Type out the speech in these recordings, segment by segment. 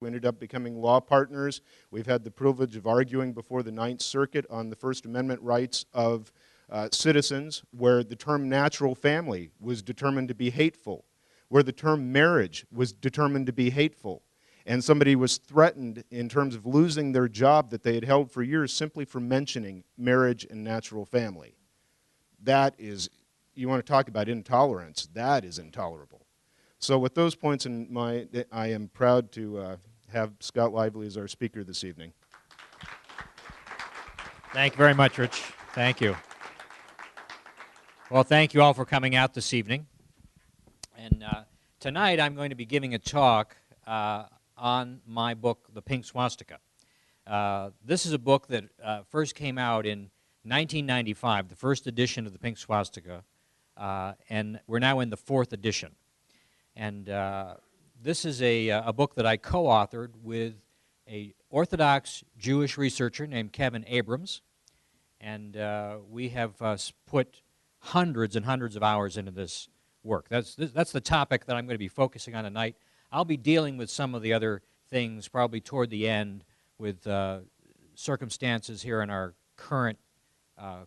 We ended up becoming law partners. We've had the privilege of arguing before the Ninth Circuit on the First Amendment rights of citizens, where the term natural family was determined to be hateful, where the term marriage was determined to be hateful, and somebody was threatened in terms of losing their job that they had held for years simply for mentioning marriage and natural family. That is, you want to talk about intolerance, that is intolerable. So with those points in mind, I am proud to have Scott Lively as our speaker this evening. Thank you very much, Rich. Thank you. Well, thank you all for coming out this evening. And tonight I'm going to be giving a talk on my book, The Pink Swastika. This is a book that first came out in 1995, the first edition of The Pink Swastika, and we're now in the fourth edition. And this is a book that I co-authored with an Orthodox Jewish researcher named Kevin Abrams, and we have put hundreds and hundreds of hours into this work. That's the topic that I'm going to be focusing on tonight. I'll be dealing with some of the other things probably toward the end with circumstances here in our current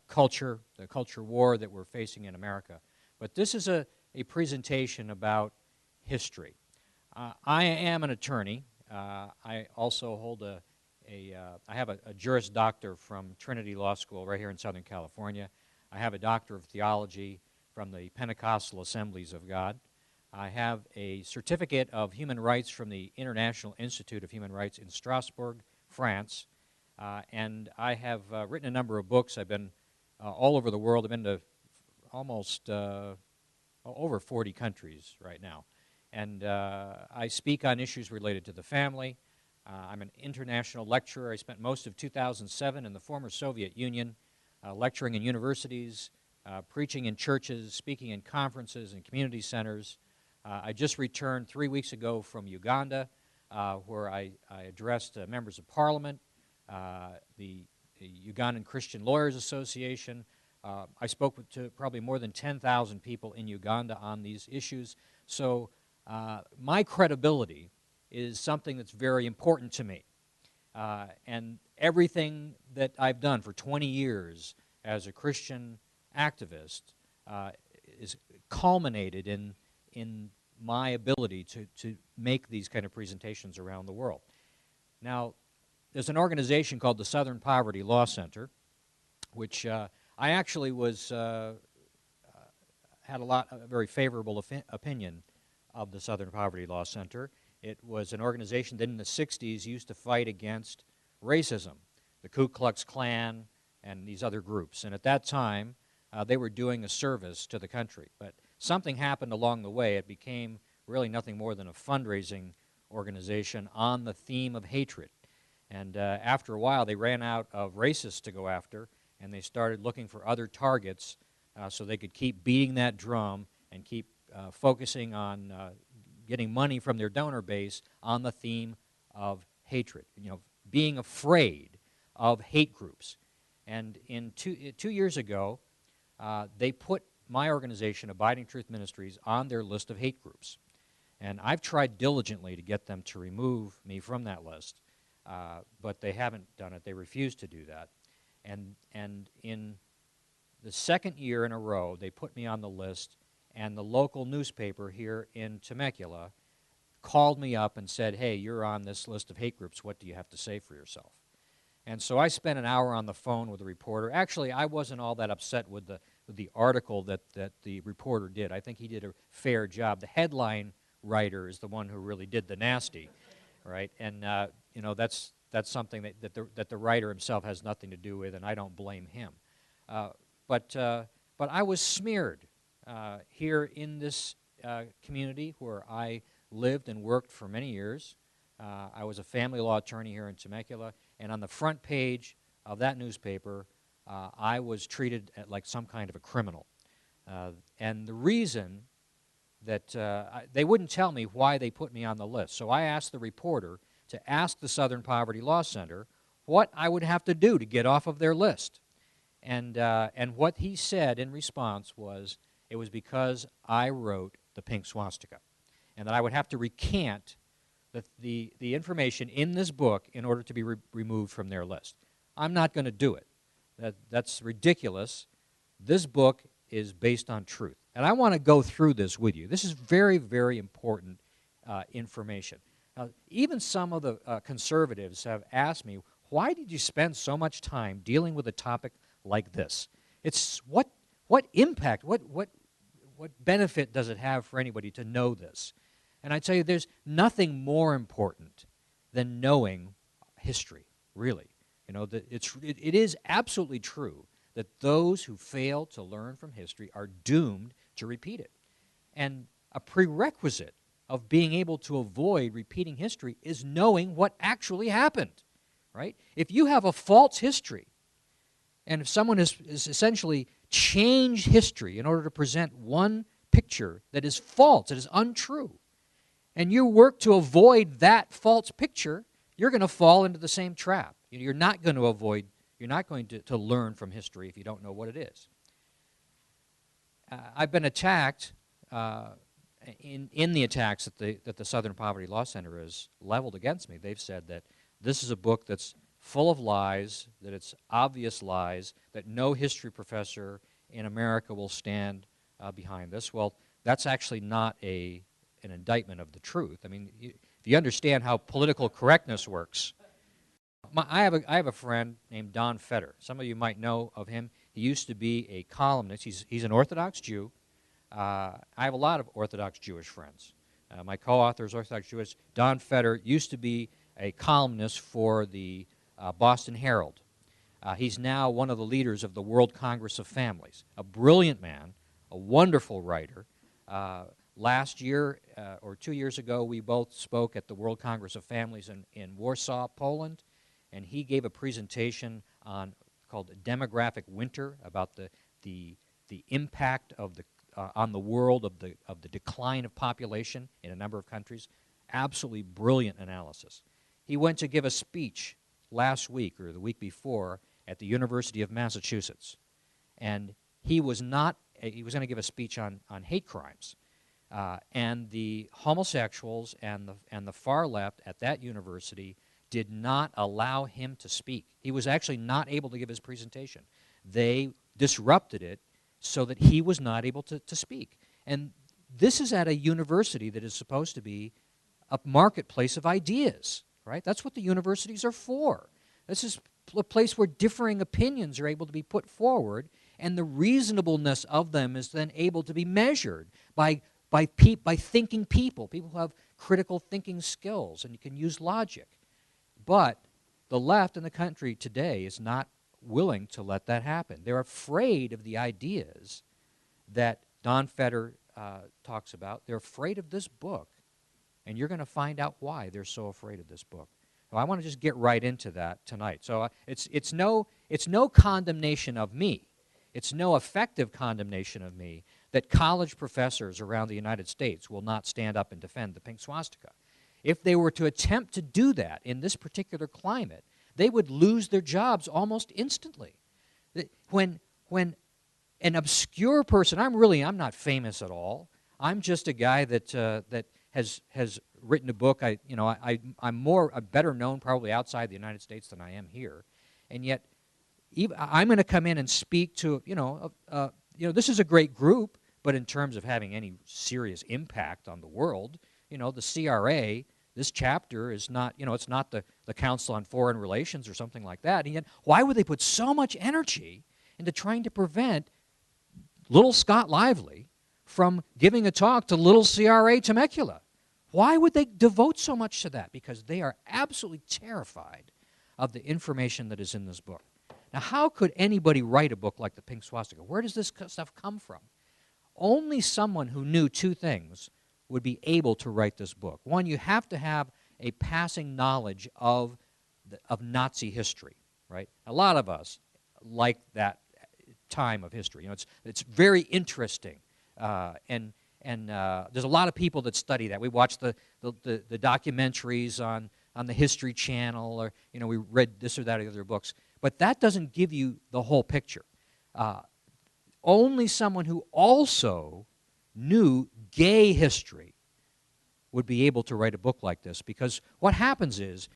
culture, the culture war that we're facing in America. But this is a presentation about history. I am an attorney. I also hold I have a Juris Doctor from Trinity Law School right here in Southern California. I have a Doctor of Theology from the Pentecostal Assemblies of God. I have a Certificate of Human Rights from the International Institute of Human Rights in Strasbourg, France. And I have written a number of books. I've been all over the world. I've been to almost over 40 countries right now. And I speak on issues related to the family. I'm an international lecturer. I spent most of 2007 in the former Soviet Union, lecturing in universities, preaching in churches, speaking in conferences and community centers. I just returned 3 weeks ago from Uganda, where I addressed members of parliament, the Ugandan Christian Lawyers Association. I spoke to probably more than 10,000 people in Uganda on these issues. So my credibility is something that's very important to me. And everything that I've done for 20 years as a Christian activist is culminated in my ability to make these kind of presentations around the world. Now, there's an organization called the Southern Poverty Law Center, which I actually had a very favorable opinion of the Southern Poverty Law Center. It was an organization that in the 60s used to fight against racism, the Ku Klux Klan and these other groups. And at that time, they were doing a service to the country. But something happened along the way. It became really nothing more than a fundraising organization on the theme of hatred. And after a while, they ran out of racists to go after, and they started looking for other targets so they could keep beating that drum and keep focusing on getting money from their donor base on the theme of hatred, being afraid of hate groups. And in 2 years ago, they put my organization, Abiding Truth Ministries, on their list of hate groups. And I've tried diligently to get them to remove me from that list, but they haven't done it. They refuse to do that. And in the second year in a row, they put me on the list, and the local newspaper here in Temecula called me up and said, hey, you're on this list of hate groups. What do you have to say for yourself? And so I spent an hour on the phone with the reporter. Actually, I wasn't all that upset with the article that the reporter did. I think he did a fair job. The headline writer is the one who really did the nasty, right? And that's something that the writer himself has nothing to do with, and I don't blame him. But I was smeared here in this community where I lived and worked for many years. I was a family law attorney here in Temecula, and on the front page of that newspaper, I was treated like some kind of a criminal. And the reason that they wouldn't tell me why they put me on the list. So I asked the reporter to ask the Southern Poverty Law Center what I would have to do to get off of their list. And what he said in response was, it was because I wrote the Pink Swastika, and that I would have to recant the information in this book in order to be removed from their list. I'm not going to do it. That's ridiculous. This book is based on truth. And I want to go through this with you. This is very, very important information. Even some of the conservatives have asked me, why did you spend so much time dealing with a topic like this? It's what impact, what benefit does it have for anybody to know this? And I tell you, there's nothing more important than knowing history, really. You know, it is absolutely true that those who fail to learn from history are doomed to repeat it. And a prerequisite of being able to avoid repeating history is knowing what actually happened, right? If you have a false history, and if someone has essentially changed history in order to present one picture that is false, that is untrue, and you work to avoid that false picture, you're going to fall into the same trap. You're not going to learn from history if you don't know what it is. I've been attacked in the attacks that the Southern Poverty Law Center has leveled against me. They've said that this is a book that's full of lies, that it's obvious lies, that no history professor in America will stand behind this. Well, that's actually not an indictment of the truth. I mean, if you understand how political correctness works, I have a friend named Don Feder. Some of you might know of him. He used to be a columnist. He's an Orthodox Jew. I have a lot of Orthodox Jewish friends. My co-author is Orthodox Jewish. Don Feder used to be a columnist for the Boston Herald. He's now one of the leaders of the World Congress of Families. A brilliant man, a wonderful writer. Last year or 2 years ago, we both spoke at the World Congress of Families in Warsaw, Poland, and he gave a presentation called Demographic Winter, about the impact of on the world of the decline of population in a number of countries. Absolutely brilliant analysis. He went to give a speech last week or the week before at the University of Massachusetts, and he was going to give a speech on hate crimes. And the homosexuals and the far left at that university did not allow him to speak. He was actually not able to give his presentation. They disrupted it so that he was not able to speak. And this is at a university that is supposed to be a marketplace of ideas, right? That's what the universities are for. This is a place where differing opinions are able to be put forward, and the reasonableness of them is then able to be measured by thinking people who have critical thinking skills, and you can use logic. But the left in the country today is not willing to let that happen. They're afraid of the ideas that Don Feder talks about. They're afraid of this book, and you're going to find out why they're so afraid of this book. So I want to just get right into that tonight. So it's no condemnation of me. It's no effective condemnation of me that college professors around the United States will not stand up and defend the pink swastika. If they were to attempt to do that in this particular climate, they would lose their jobs almost instantly. When an obscure person, I'm not famous at all. I'm just a guy that has written a book. I'm better known probably outside the United States than I am here, and yet I'm going to come in and speak to this is a great group, but in terms of having any serious impact on the world, the CRA. This chapter is not, it's not the Council on Foreign Relations or something like that. And yet, why would they put so much energy into trying to prevent little Scott Lively from giving a talk to little CRA Temecula? Why would they devote so much to that? Because they are absolutely terrified of the information that is in this book. Now, how could anybody write a book like the Pink Swastika? Where does this stuff come from? Only someone who knew two things would be able to write this book. One, you have to have a passing knowledge of Nazi history, right? A lot of us like that time of history. It's very interesting, and there's a lot of people that study that. We watch the documentaries on the History Channel, or we read this or that or other books. But that doesn't give you the whole picture. Only someone who also knew gay history would be able to write a book like this, because what happens is